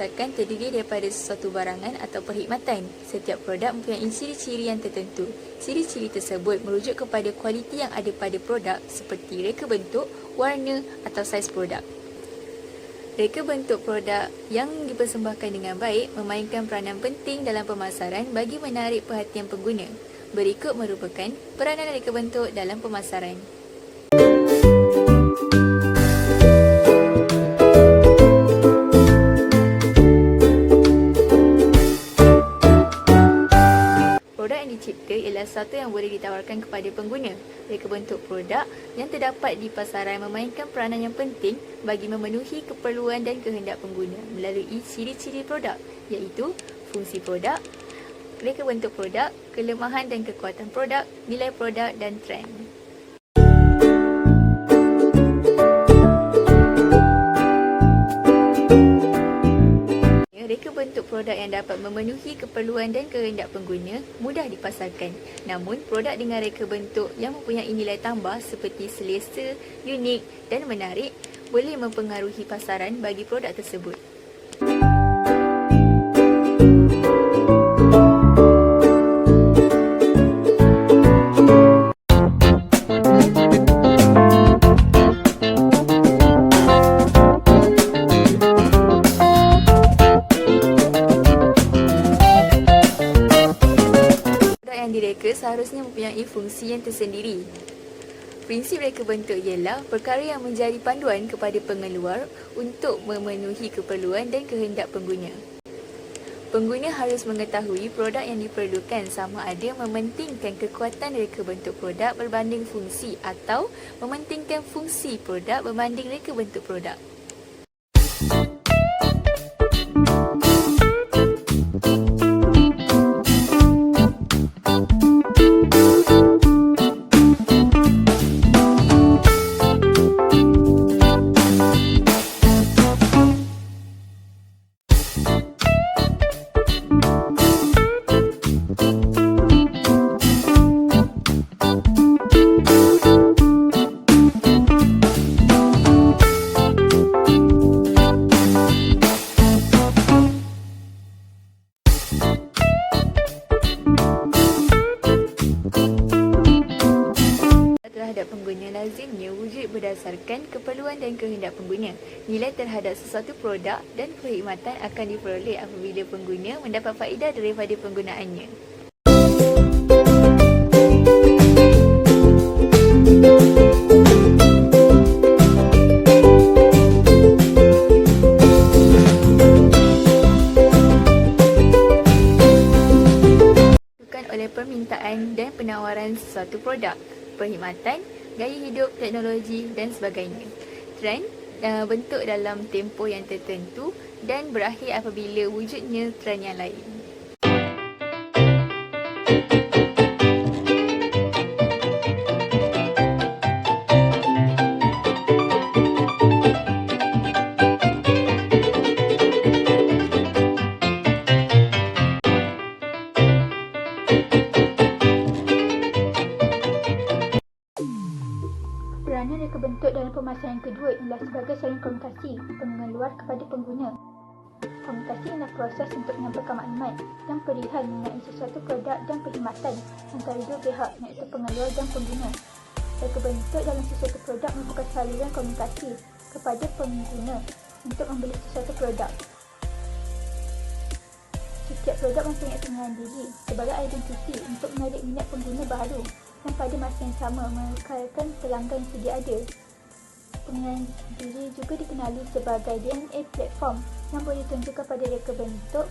berdasarkan terdiri daripada sesuatu barangan atau perkhidmatan. Setiap produk mempunyai ciri-ciri yang tertentu. Ciri-ciri tersebut merujuk kepada kualiti yang ada pada produk seperti reka bentuk, warna atau saiz produk. Reka bentuk produk yang dipersembahkan dengan baik memainkan peranan penting dalam pemasaran bagi menarik perhatian pengguna. Berikut merupakan peranan reka bentuk dalam pemasaran. Produk yang dicipta ialah satu yang boleh ditawarkan kepada pengguna. Reka bentuk produk yang terdapat di pasaran memainkan peranan yang penting bagi memenuhi keperluan dan kehendak pengguna melalui ciri-ciri produk iaitu fungsi produk, reka bentuk produk, kelemahan dan kekuatan produk, nilai produk dan trend. Reka bentuk produk yang dapat memenuhi keperluan dan kehendak pengguna mudah dipasarkan. Namun, produk dengan reka bentuk yang mempunyai nilai tambah seperti selesa, unik dan menarik boleh mempengaruhi pasaran bagi produk tersebut. Direka seharusnya mempunyai fungsi yang tersendiri. Prinsip reka bentuk ialah perkara yang menjadi panduan kepada pengeluar untuk memenuhi keperluan dan kehendak pengguna. Pengguna harus mengetahui produk yang diperlukan sama ada mementingkan kekuatan reka bentuk produk berbanding fungsi atau mementingkan fungsi produk berbanding reka bentuk produk. Terhadap pengguna lazimnya wujud berdasarkan keperluan dan kehendak pengguna. Nilai terhadap sesuatu produk dan perkhidmatan akan diperoleh apabila pengguna mendapat faedah daripada penggunaannya. Ditentukan oleh permintaan dan penawaran sesuatu produk, perkhidmatan, gaya hidup, teknologi dan sebagainya. Trend bentuk dalam tempoh yang tertentu dan berakhir apabila wujudnya trend yang lain. Peranan reka bentuk dalam pemasaran kedua ialah sebagai saluran komunikasi pengeluar kepada pengguna. Komunikasi ialah proses untuk menyampaikan maklumat dan perihal mengenai sesuatu produk dan perkhidmatan antara dua pihak iaitu pengeluar dan pengguna. Reka bentuk dalam sesuatu produk merupakan saluran komunikasi kepada pengguna untuk membeli sesuatu produk. Setiap produk mempunyai pengenalan diri sebagai identiti untuk menarik minat pengguna baru dan pada masa yang sama mengekalkan pelanggan yang sedia ada. Pengenalan diri juga dikenali sebagai DNA platform yang boleh ditunjukkan pada reka bentuk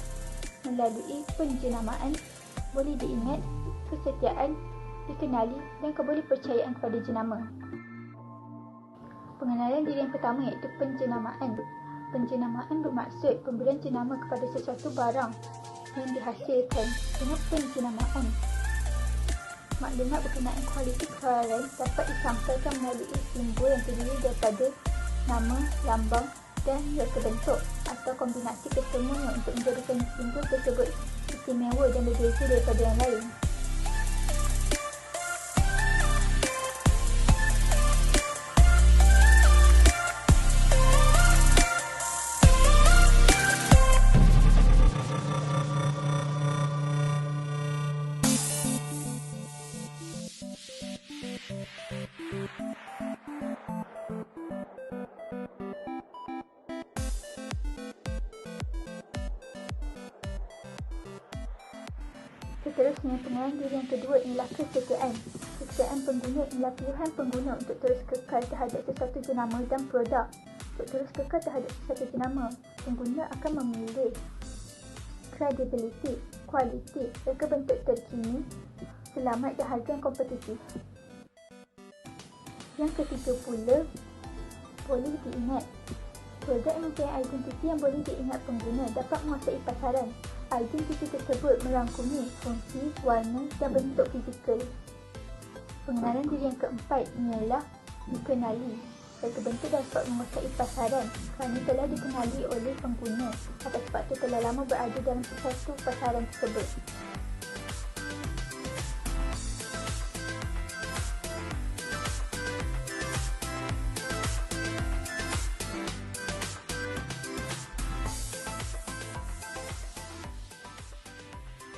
melalui penjenamaan, boleh diingat, kesetiaan, dikenali dan kebolehpercayaan kepada jenama. Pengenalan diri yang pertama iaitu penjenamaan. Penjenamaan bermaksud pemberian jenama kepada sesuatu barang yang dihasilkan dengan penjenamaan. Maklumat berkenaan kualiti keluaran dapat disampaikan melalui simbol yang terdiri daripada nama, lambang dan reka bentuk atau kombinasi kesemuanya untuk menjadikan simbol tersebut istimewa dan berbeza daripada yang lain. Seterusnya, pengenalan diri yang kedua ialah kesetiaan. Kesetiaan pengguna ialah pilihan pengguna untuk terus kekal terhadap sesuatu jenama dan produk. Untuk terus kekal terhadap sesuatu jenama, pengguna akan memilih credibility, kualiti, reka bentuk terkini, selamat dan harga yang kompetitif. Yang ketiga pula, boleh diingat. Produk yang mempunyai identiti yang boleh diingat pengguna dapat menguasai pasaran. Identiti tersebut merangkumi fungsi, warna dan bentuk fizikal. Pengenalan diri yang keempat ialah dikenali. Reka bentuk dapat menguasai pasaran kerana telah dikenali oleh pengguna. Atas sebab itu telah lama berada dalam sesuatu pasaran tersebut.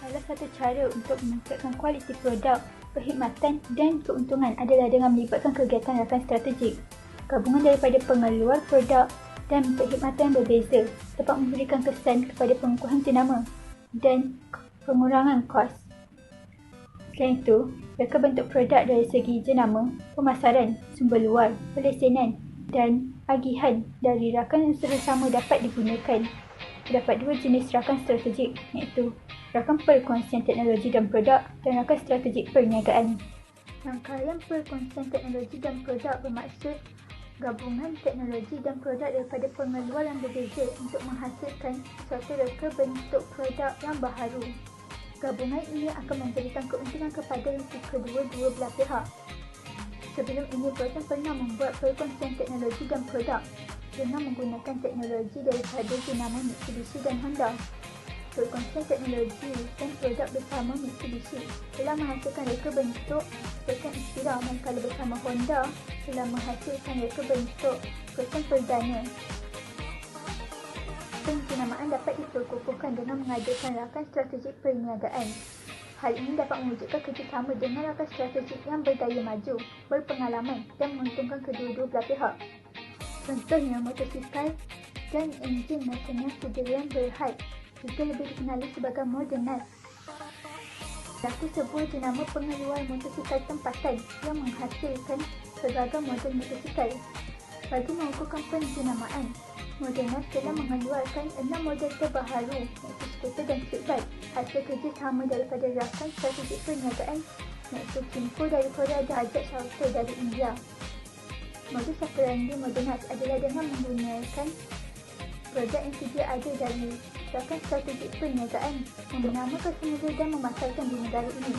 Salah satu cara untuk meningkatkan kualiti produk, perkhidmatan dan keuntungan adalah dengan melibatkan kegiatan rakan strategik. Gabungan daripada pengeluar produk dan perkhidmatan yang berbeza dapat memberikan kesan kepada pengukuhan jenama dan pengurangan kos. Selain itu, reka bentuk produk dari segi jenama, pemasaran, sumber luar, pelesenan dan agihan dari rakan bersama dapat digunakan. Terdapat dua jenis rakan strategik, iaitu rakan perkongsian teknologi dan produk dan rakan strategik perniagaan. Rangkaian perkongsian teknologi dan produk bermaksud gabungan teknologi dan produk daripada pengeluar yang berbeza untuk menghasilkan suatu reka bentuk produk yang baharu. Gabungan ini akan memberikan keuntungan kepada kedua-dua belah pihak. Sebelum ini, Proton pernah membuat perkongsian teknologi dan produk dengan menggunakan teknologi daripada jenama Mitsubishi dan Honda. Perkongsian teknologi dan produk bersama Mitsubishi telah menghasilkan reka bentuk Proton Inspira, manakala bersama Honda telah menghasilkan reka bentuk Proton Perdana. Penjenamaan dapat diperkukuhkan dengan mengadakan rakan strategik perniagaan. Hal ini dapat mewujudkan kerjasama dengan rakan strategik yang berdaya maju, berpengalaman dan menguntungkan kedua-dua belah pihak. Contohnya, motosikal dan enjin mesinnya Fudrian Berhad juga lebih dikenali sebagai Modernat. Berlaku sebuah jenama pengeluar motosikal tempatan yang menghasilkan berbagai model motosikal. Bagi mengukuhkan penjenamaan, Modernat telah mengeluarkan 6 model terbaharu, iaitu skuter dan street bike, hasil kerjasama daripada rakan strategik perniagaan, iaitu Kimco dari Korea dan Ajak Shelter dari India. Modus operandi Modernat adalah dengan menggunakan produk yang sedia ada dari rakan strategik perniagaan, menamakan semula dan memasarkan di negara ini.